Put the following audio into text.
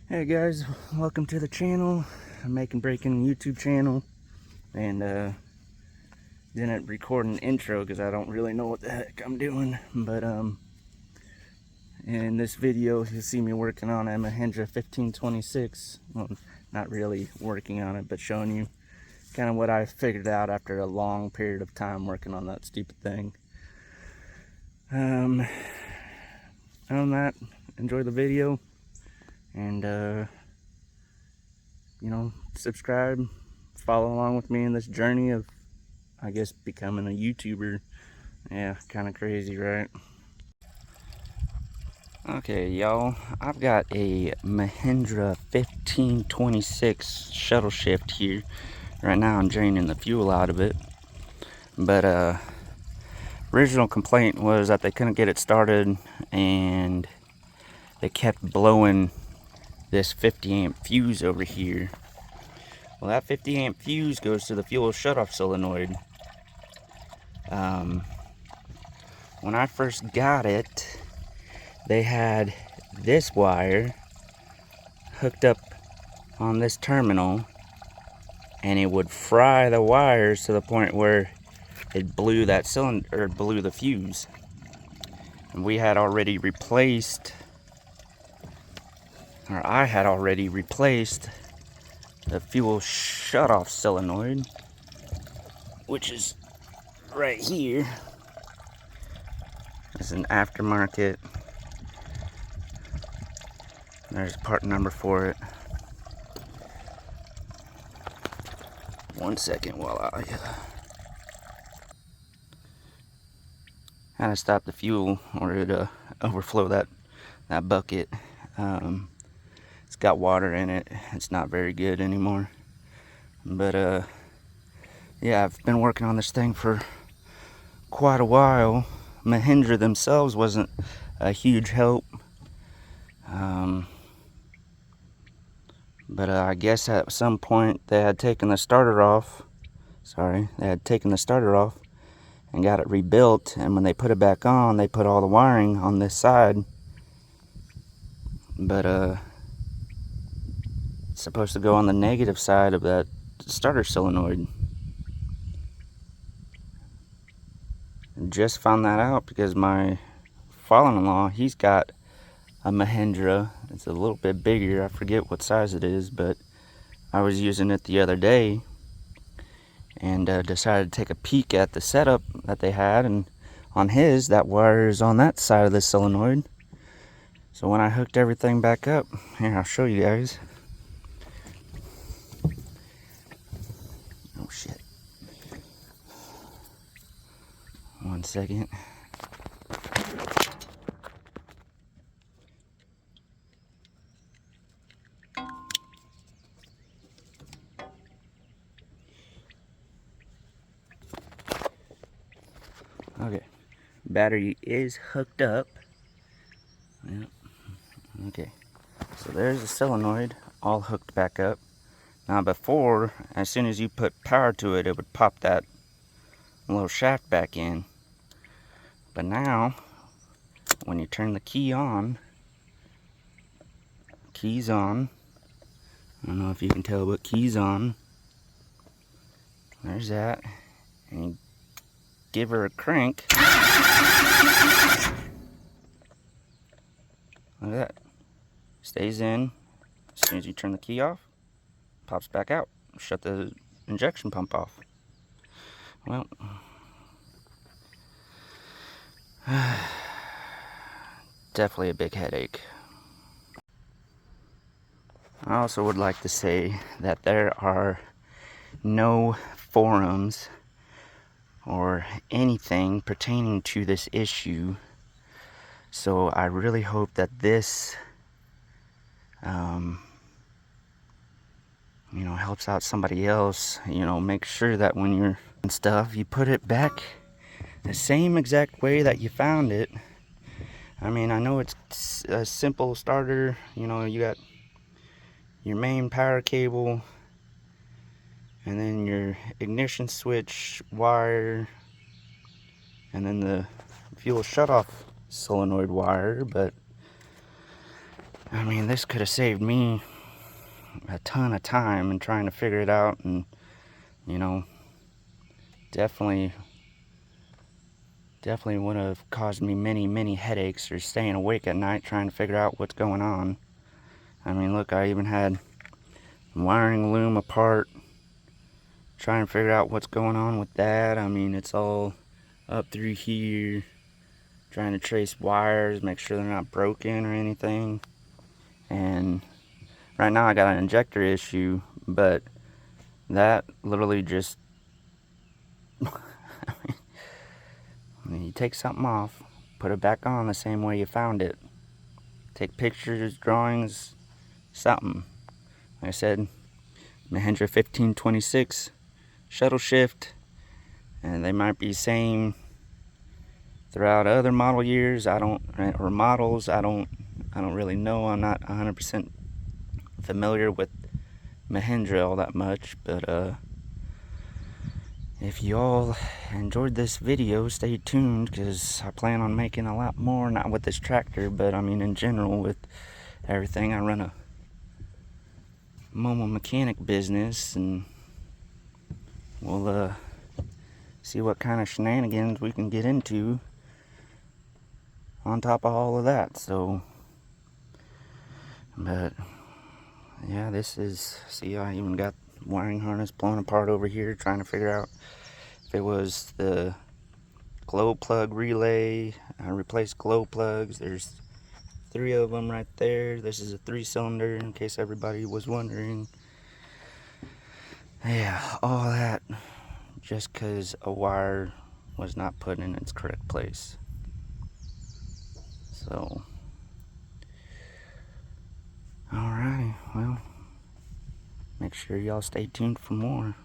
Hey guys, welcome to the channel. I'm making breaking YouTube channel, and didn't record an intro because I don't really know what the heck I'm doing. But in this video you'll see me working on a Mahindra 1526. Well, not really working on it, but showing you kind of what I figured out after a long period of time working on that stupid thing. Other than that, enjoy the video, and subscribe, follow along with me in this journey of, I guess, becoming a YouTuber. Yeah, kind of crazy, right? Okay, y'all, I've got a Mahindra 1526 shuttle shift here. Right now I'm draining the fuel out of it, but original complaint was that they couldn't get it started and they kept blowing this 50 amp fuse over here. Well, that 50 amp fuse goes to the fuel shutoff solenoid. When I first got it, they had this wire hooked up on this terminal, and it would fry the wires to the point where it blew that cylinder, or blew the fuse. And we had already replaced, or I had already replaced the fuel shutoff solenoid, which is right here. It's an aftermarket. There's part number for it. One second while I had to stop the fuel or it overflow that bucket. It's got water in it. It's not very good anymore. But yeah, I've been working on this thing for quite a while. Mahindra themselves wasn't a huge help. But I guess at some point they had taken the starter off. They had taken the starter off and got it rebuilt. And when they put it back on, they put all the wiring on this side. But it's supposed to go on the negative side of that starter solenoid. Just found that out because my father-in-law, he's got a Mahindra. It's a little bit bigger. I forget what size it is, but I was using it the other day and decided to take a peek at the setup that they had, and on his, that wire is on that side of the solenoid. So when I hooked everything back up, here, I'll show you guys. Oh shit. One second. Okay, battery is hooked up. Yep. Okay, so there's the solenoid all hooked back up. Now before, as soon as you put power to it, it would pop that little shaft back in. But now, when you turn the key on, key's on. I don't know if you can tell, but key's on. There's that. And you give her a crank. Look at that. Stays in. As soon as you turn the key off, pops back out. Shut the injection pump off. Well, definitely a big headache. I also would like to say that there are no forums or anything pertaining to this issue. So I really hope that this helps out somebody else. Make sure that when you're and stuff, you put it back the same exact way that you found it. I mean, I know it's a simple starter. You got your main power cable, and then your ignition switch wire, and then the fuel shutoff solenoid wire. But I mean, this could have saved me a ton of time in trying to figure it out, and you know, definitely would have caused me many headaches or staying awake at night trying to figure out what's going on. I mean, look, I even had wiring loom apart trying to figure out what's going on with that. I mean, it's all up through here, trying to trace wires, make sure they're not broken or anything. And right now I got an injector issue, but that literally just you take something off, put it back on the same way you found it. Take pictures, drawings, something. Like I said, Mahindra 1526 shuttle shift, and they might be same throughout other model years. Or models. I don't really know. I'm not 100% familiar with Mahindra all that much, but if you all enjoyed this video, stay tuned, because I plan on making a lot more, not with this tractor, but I mean in general with everything. I run a mobile mechanic business, and we'll see what kind of shenanigans we can get into on top of all of that. So, but yeah, this is, see, I even got wiring harness blown apart over here trying to figure out if it was the glow plug relay. I replaced glow plugs. There's 3 of them right there. This is a 3-cylinder, in case everybody was wondering. Yeah, all that just because a wire was not put in its correct place. So, alrighty, well, make sure y'all stay tuned for more.